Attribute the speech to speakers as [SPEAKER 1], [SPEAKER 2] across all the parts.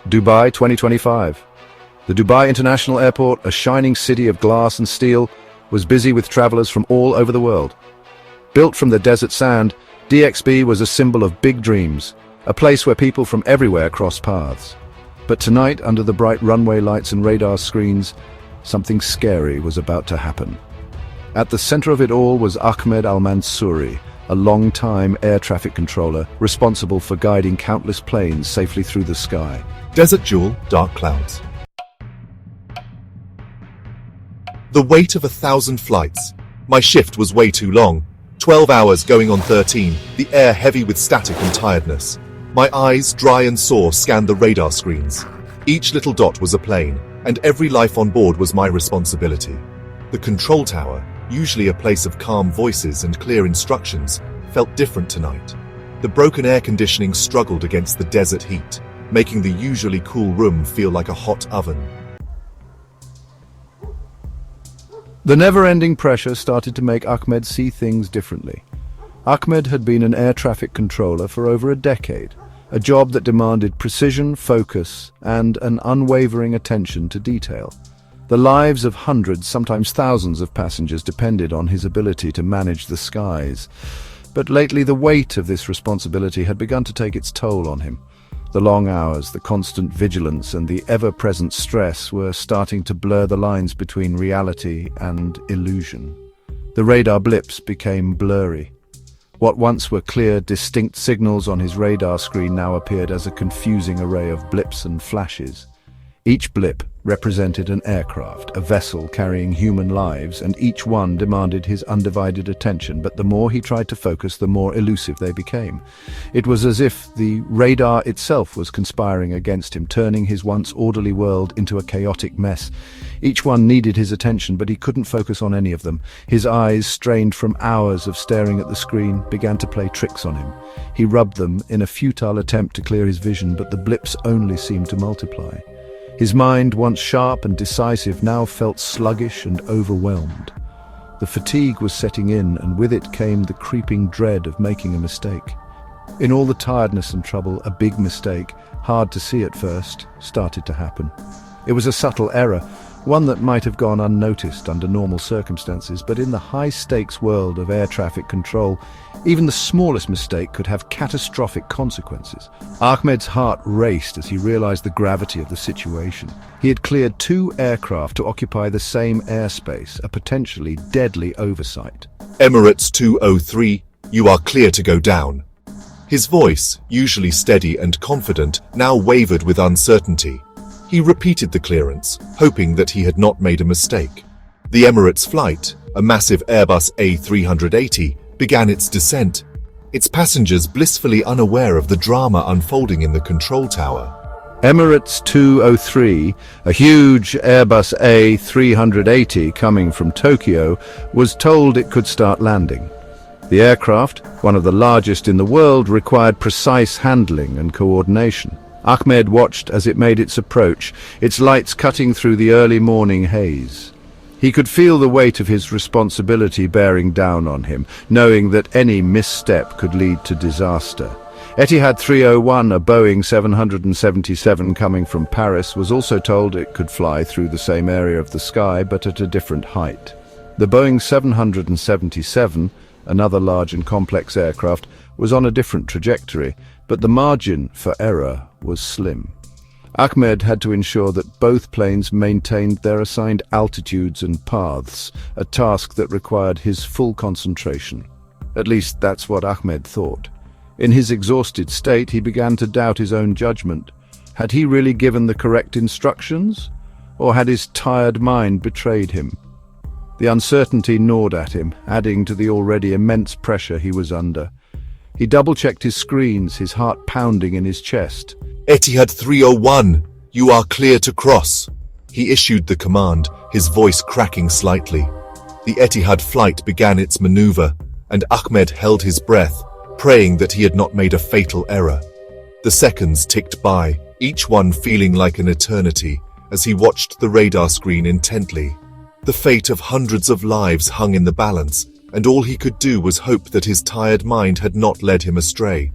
[SPEAKER 1] Dubai 2025. The Dubai International Airport, a shining city of glass and steel, was busy with travelers from all over the world. Built from the desert sand, DXB was a symbol of big dreams, a place where people from everywhere crossed paths. But tonight, under the bright runway lights and radar screens, something scary was about to happen. At the center of it all was Ahmed Al-Mansouri, a long-time air traffic controller responsible for guiding countless planes safely through the sky.
[SPEAKER 2] Desert jewel, dark clouds. The weight of 1,000 flights. My shift was way too long. 12 hours going on 13, the air heavy with static and tiredness. My eyes, dry and sore, scanned the radar screens. Each little dot was a plane, and every life on board was my responsibility. The control tower, usually a place of calm voices and clear instructions, felt different tonight. The broken air conditioning struggled against the desert heat, making the usually cool room feel like a hot oven.
[SPEAKER 1] The never-ending pressure started to make Ahmed see things differently. Ahmed had been an air traffic controller for over a decade, a job that demanded precision, focus, and an unwavering attention to detail. The lives of hundreds, sometimes thousands of passengers depended on his ability to manage the skies. But lately the weight of this responsibility had begun to take its toll on him. The long hours, the constant vigilance, and the ever-present stress were starting to blur the lines between reality and illusion. The radar blips became blurry. What once were clear, distinct signals on his radar screen now appeared as a confusing array of blips and flashes. Each blip represented an aircraft, a vessel carrying human lives, and each one demanded his undivided attention, but the more he tried to focus, the more elusive they became. It was as if the radar itself was conspiring against him, turning his once orderly world into a chaotic mess. Each one needed his attention, but he couldn't focus on any of them. His eyes, strained from hours of staring at the screen, began to play tricks on him. He rubbed them in a futile attempt to clear his vision, but the blips only seemed to multiply. His mind, once sharp and decisive, now felt sluggish and overwhelmed. The fatigue was setting in, and with it came the creeping dread of making a mistake. In all the tiredness and trouble, a big mistake, hard to see at first, started to happen. It was a subtle error, one that might have gone unnoticed under normal circumstances, but in the high-stakes world of air traffic control, even the smallest mistake could have catastrophic consequences. Ahmed's heart raced as he realized the gravity of the situation. He had cleared 2 aircraft to occupy the same airspace, a potentially deadly oversight.
[SPEAKER 2] Emirates 203, you are clear to go down. His voice, usually steady and confident, now wavered with uncertainty. He repeated the clearance, hoping that he had not made a mistake. The Emirates flight, a massive Airbus A380, began its descent, its passengers blissfully unaware of the drama unfolding in the control tower.
[SPEAKER 1] Emirates 203, a huge Airbus A380 coming from Tokyo, was told it could start landing. The aircraft, one of the largest in the world, required precise handling and coordination. Ahmed watched as it made its approach, its lights cutting through the early morning haze. He could feel the weight of his responsibility bearing down on him, knowing that any misstep could lead to disaster. Etihad 301, a Boeing 777 coming from Paris, was also told it could fly through the same area of the sky, but at a different height. The Boeing 777, another large and complex aircraft, was on a different trajectory, but the margin for error was slim. Ahmed had to ensure that both planes maintained their assigned altitudes and paths, a task that required his full concentration. At least that's what Ahmed thought. In his exhausted state, he began to doubt his own judgment. Had he really given the correct instructions? Or had his tired mind betrayed him? The uncertainty gnawed at him, adding to the already immense pressure he was under. He double-checked his screens, his heart pounding in his chest.
[SPEAKER 2] Etihad 301, you are clear to cross. He issued the command, his voice cracking slightly. The Etihad flight began its maneuver, and Ahmed held his breath, praying that he had not made a fatal error. The seconds ticked by, each one feeling like an eternity, as he watched the radar screen intently. The fate of hundreds of lives hung in the balance, and all he could do was hope that his tired mind had not led him astray.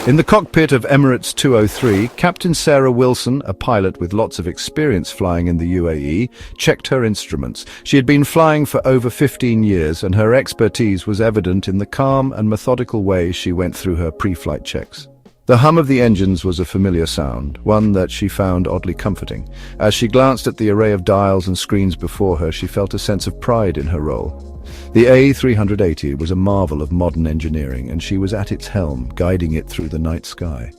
[SPEAKER 1] In the cockpit of Emirates 203, Captain Sarah Wilson, a pilot with lots of experience flying in the UAE, checked her instruments. She had been flying for over 15 years, and her expertise was evident in the calm and methodical way she went through her pre-flight checks. The hum of the engines was a familiar sound, one that she found oddly comforting. As she glanced at the array of dials and screens before her, she felt a sense of pride in her role. The A380 was a marvel of modern engineering, and she was at its helm, guiding it through the night sky.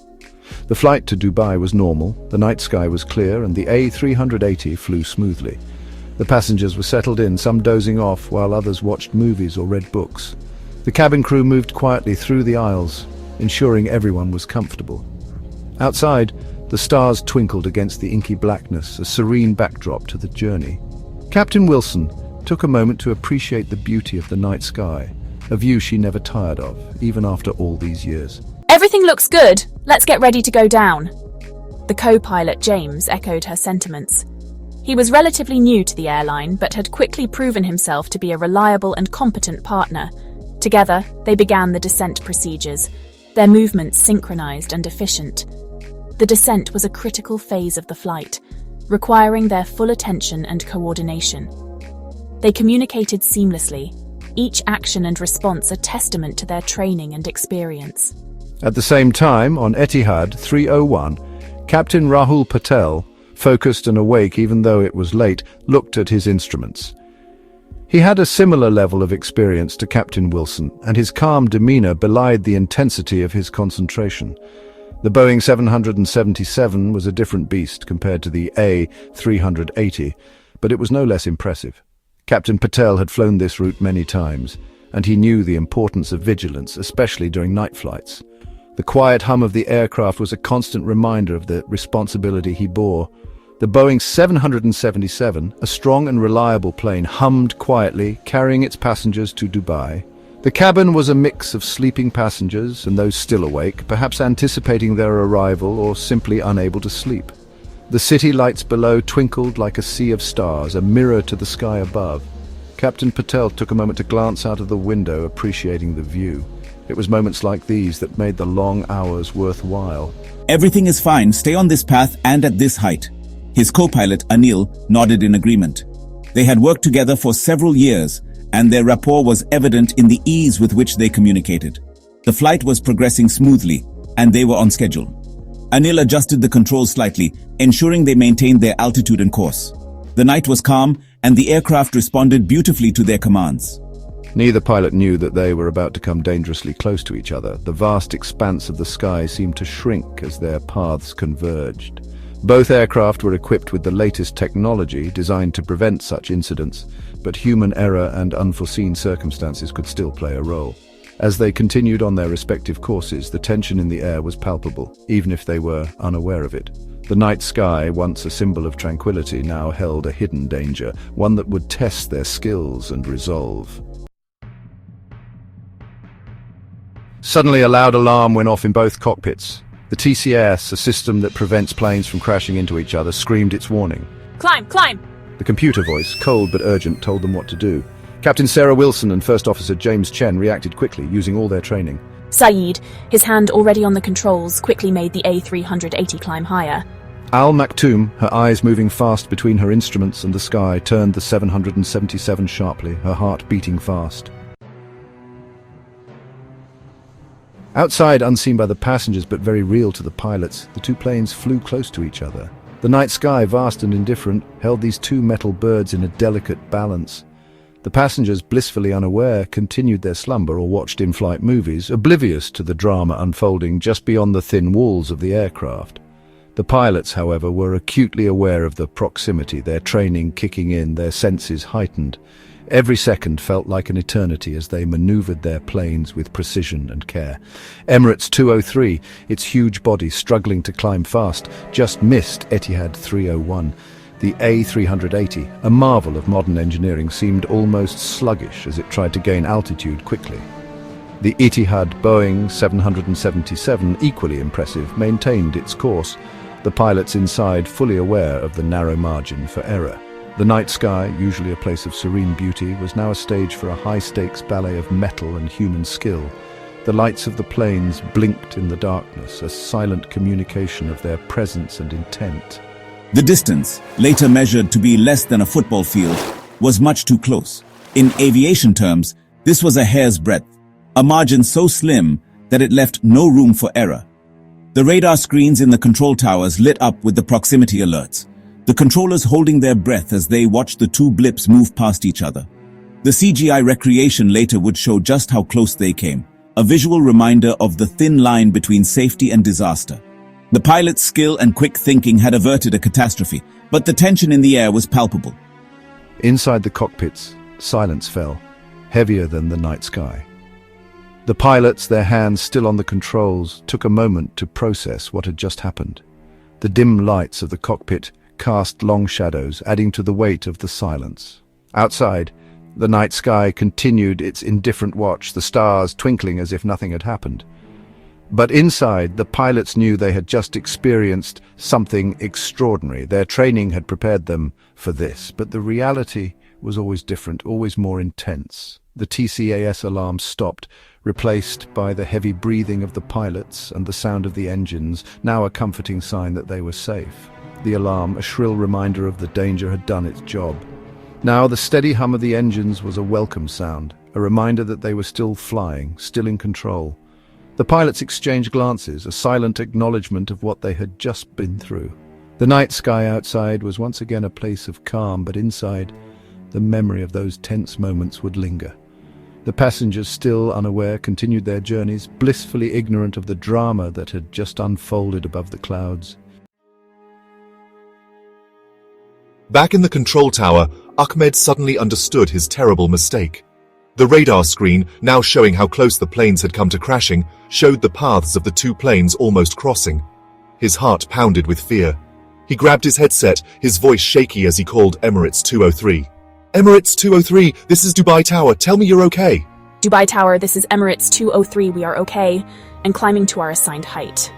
[SPEAKER 1] The flight to Dubai was normal, the night sky was clear, and the A380 flew smoothly. The passengers were settled in, some dozing off, while others watched movies or read books. The cabin crew moved quietly through the aisles, ensuring everyone was comfortable. Outside, the stars twinkled against the inky blackness, a serene backdrop to the journey. Captain Wilson took a moment to appreciate the beauty of the night sky, a view she never tired of, even after all these years.
[SPEAKER 3] Everything looks good. Let's get ready to go down. The co-pilot, James, echoed her sentiments. He was relatively new to the airline, but had quickly proven himself to be a reliable and competent partner. Together, they began the descent procedures, their movements synchronized and efficient. The descent was a critical phase of the flight, requiring their full attention and coordination. They communicated seamlessly, each action and response a testament to their training and experience.
[SPEAKER 1] At the same time, on Etihad 301, Captain Rahul Patel, focused and awake even though it was late, looked at his instruments. He had a similar level of experience to Captain Wilson, and his calm demeanor belied the intensity of his concentration. The Boeing 777 was a different beast compared to the A380, but it was no less impressive. Captain Patel had flown this route many times, and he knew the importance of vigilance, especially during night flights. The quiet hum of the aircraft was a constant reminder of the responsibility he bore. The Boeing 777, a strong and reliable plane, hummed quietly, carrying its passengers to Dubai. The cabin was a mix of sleeping passengers and those still awake, perhaps anticipating their arrival or simply unable to sleep. The city lights below twinkled like a sea of stars, a mirror to the sky above. Captain Patel took a moment to glance out of the window, appreciating the view. It was moments like these that made the long hours worthwhile.
[SPEAKER 4] Everything is fine. Stay on this path and at this height. His co-pilot, Anil, nodded in agreement. They had worked together for several years, and their rapport was evident in the ease with which they communicated. The flight was progressing smoothly, and they were on schedule. Anil adjusted the controls slightly, ensuring they maintained their altitude and course. The night was calm, and the aircraft responded beautifully to their commands.
[SPEAKER 1] Neither pilot knew that they were about to come dangerously close to each other. The vast expanse of the sky seemed to shrink as their paths converged. Both aircraft were equipped with the latest technology designed to prevent such incidents, but human error and unforeseen circumstances could still play a role. As they continued on their respective courses, the tension in the air was palpable, even if they were unaware of it. The night sky, once a symbol of tranquility, now held a hidden danger, one that would test their skills and resolve. Suddenly, a loud alarm went off in both cockpits. The TCS, a system that prevents planes from crashing into each other, screamed its warning.
[SPEAKER 3] Climb, climb!
[SPEAKER 1] The computer voice, cold but urgent, told them what to do. Captain Sarah Wilson and First Officer James Chen reacted quickly, using all their training.
[SPEAKER 3] Saeed, his hand already on the controls, quickly made the A380 climb higher.
[SPEAKER 1] Al Maktoum, her eyes moving fast between her instruments and the sky, turned the 777 sharply, her heart beating fast. Outside, unseen by the passengers but very real to the pilots, the two planes flew close to each other. The night sky, vast and indifferent, held these two metal birds in a delicate balance. The passengers, blissfully unaware, continued their slumber or watched in-flight movies, oblivious to the drama unfolding just beyond the thin walls of the aircraft. The pilots, however, were acutely aware of the proximity, their training kicking in, their senses heightened. Every second felt like an eternity as they maneuvered their planes with precision and care. Emirates 203, its huge body struggling to climb fast, just missed Etihad 301. The A380, a marvel of modern engineering, seemed almost sluggish as it tried to gain altitude quickly. The Etihad Boeing 777, equally impressive, maintained its course, the pilots inside fully aware of the narrow margin for error. The night sky, usually a place of serene beauty, was now a stage for a high-stakes ballet of metal and human skill. The lights of the planes blinked in the darkness, a silent communication of their presence and intent.
[SPEAKER 4] The distance, later measured to be less than a football field, was much too close. In aviation terms, this was a hair's breadth, a margin so slim that it left no room for error. The radar screens in the control towers lit up with the proximity alerts, the controllers holding their breath as they watched the two blips move past each other. The CGI recreation later would show just how close they came, a visual reminder of the thin line between safety and disaster. The pilot's skill and quick thinking had averted a catastrophe, but the tension in the air was palpable.
[SPEAKER 1] Inside the cockpits, silence fell, heavier than the night sky. The pilots, their hands still on the controls, took a moment to process what had just happened. The dim lights of the cockpit cast long shadows, adding to the weight of the silence. Outside, the night sky continued its indifferent watch, the stars twinkling as if nothing had happened. But inside, the pilots knew they had just experienced something extraordinary. Their training had prepared them for this, but the reality was always different, always more intense. The TCAS alarm stopped, replaced by the heavy breathing of the pilots and the sound of the engines, now a comforting sign that they were safe. The alarm, a shrill reminder of the danger, had done its job. Now the steady hum of the engines was a welcome sound, a reminder that they were still flying, still in control. The pilots exchanged glances, a silent acknowledgement of what they had just been through. The night sky outside was once again a place of calm, but inside, the memory of those tense moments would linger. The passengers, still unaware, continued their journeys, blissfully ignorant of the drama that had just unfolded above the clouds.
[SPEAKER 2] Back in the control tower, Ahmed suddenly understood his terrible mistake. The radar screen, now showing how close the planes had come to crashing, showed the paths of the two planes almost crossing. His heart pounded with fear. He grabbed his headset, his voice shaky as he called Emirates 203. Emirates 203, this is Dubai Tower, tell me you're okay.
[SPEAKER 3] Dubai Tower, this is Emirates 203, we are okay, and climbing to our assigned height.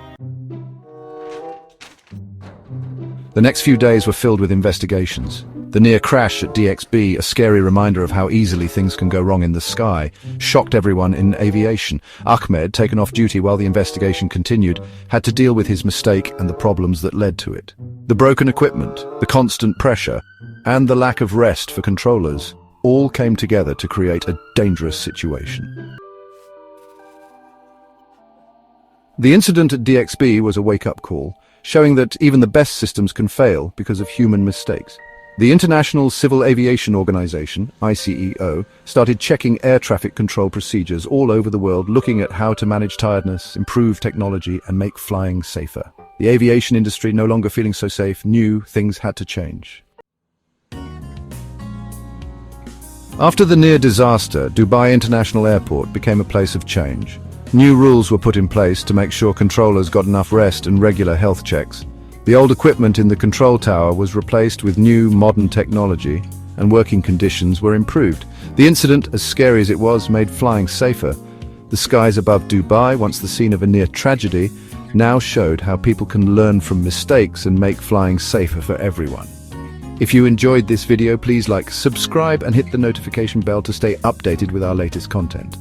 [SPEAKER 1] The next few days were filled with investigations. The near crash at DXB, a scary reminder of how easily things can go wrong in the sky, shocked everyone in aviation. Ahmed, taken off duty while the investigation continued, had to deal with his mistake and the problems that led to it. The broken equipment, the constant pressure, and the lack of rest for controllers all came together to create a dangerous situation. The incident at DXB was a wake-up call, showing that even the best systems can fail because of human mistakes. The International Civil Aviation Organization, ICEO, started checking air traffic control procedures all over the world, looking at how to manage tiredness, improve technology, and make flying safer. The aviation industry, no longer feeling so safe, knew things had to change. After the near disaster, Dubai International Airport became a place of change. New rules were put in place to make sure controllers got enough rest and regular health checks. The old equipment in the control tower was replaced with new, modern technology, and working conditions were improved. The incident, as scary as it was, made flying safer. The skies above Dubai, once the scene of a near tragedy, now showed how people can learn from mistakes and make flying safer for everyone. If you enjoyed this video, please like, subscribe, and hit the notification bell to stay updated with our latest content.